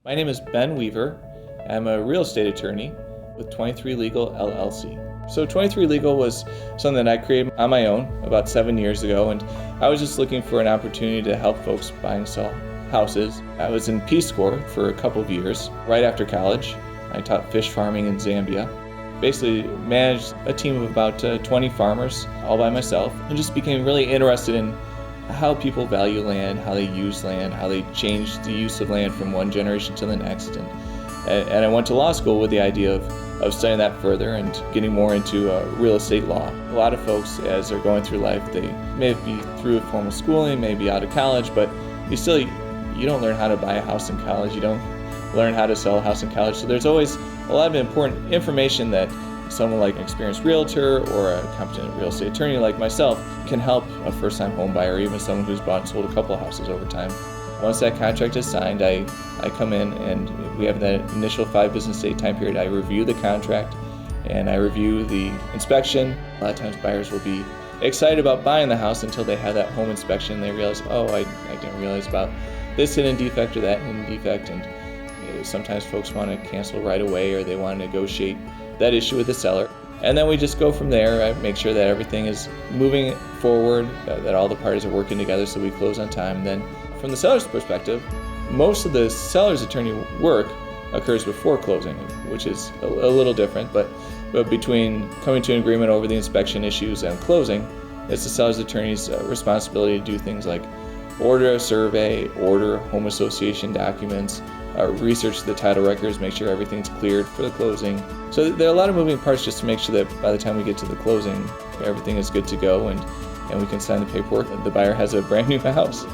My name is Ben Weaver. I'm a real estate attorney with 23 Legal LLC. So 23 Legal was something that I created on my own about 7 years ago, and I was just looking for an opportunity to help folks buy and sell houses. I was in Peace Corps for a couple of years. Right after college, I taught fish farming in Zambia. Basically managed a team of about 20 farmers all by myself, and just became really interested in how people value land, how they use land, how they change the use of land from one generation to the next. And I went to law school with the idea of studying that further and getting more into real estate law. A lot of folks, as they're going through life, they may be through formal schooling, maybe out of college, but you don't learn how to buy a house in college. You don't learn how to sell a house in college. So there's always a lot of important information that someone like an experienced realtor or a competent real estate attorney like myself can help a first-time home buyer, or even someone who's bought and sold a couple of houses over time. Once that contract is signed, I come in and we have that initial 5 business day time period. I review the contract and I review the inspection. A lot of times buyers will be excited about buying the house until they have that home inspection. They realize, oh, I didn't realize about this hidden defect or that hidden defect. And sometimes folks want to cancel right away, or they want to negotiate that issue with the seller. And then we just go from there. I make sure that everything is moving forward, that all the parties are working together so we close on time. Then from the seller's perspective, most of the seller's attorney work occurs before closing, which is a little different, but between coming to an agreement over the inspection issues and closing, it's the seller's attorney's responsibility to do things like order a survey, order home association documents, research the title records, make sure everything's cleared for the closing. So there are a lot of moving parts just to make sure that by the time we get to the closing, everything is good to go and we can sign the paperwork and the buyer has a brand new house.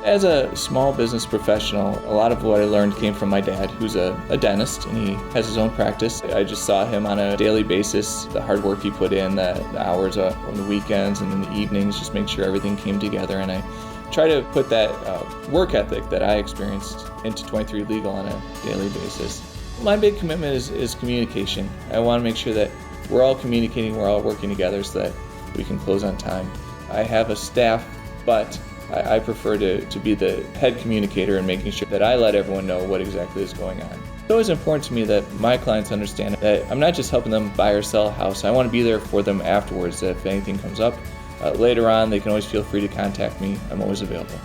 As a small business professional, a lot of what I learned came from my dad, who's a dentist, and he has his own practice. I just saw him on a daily basis, the hard work he put in, the hours on the weekends and in the evenings, just make sure everything came together. And I try to put that work ethic that I experienced into 23 Legal on a daily basis. My big commitment is communication. I want to make sure that we're all communicating, we're all working together so that we can close on time. I have a staff, but I prefer to be the head communicator and making sure that I let everyone know what exactly is going on. It's always important to me that my clients understand that I'm not just helping them buy or sell a house. I want to be there for them afterwards, that if anything comes up later on, they can always feel free to contact me. I'm always available.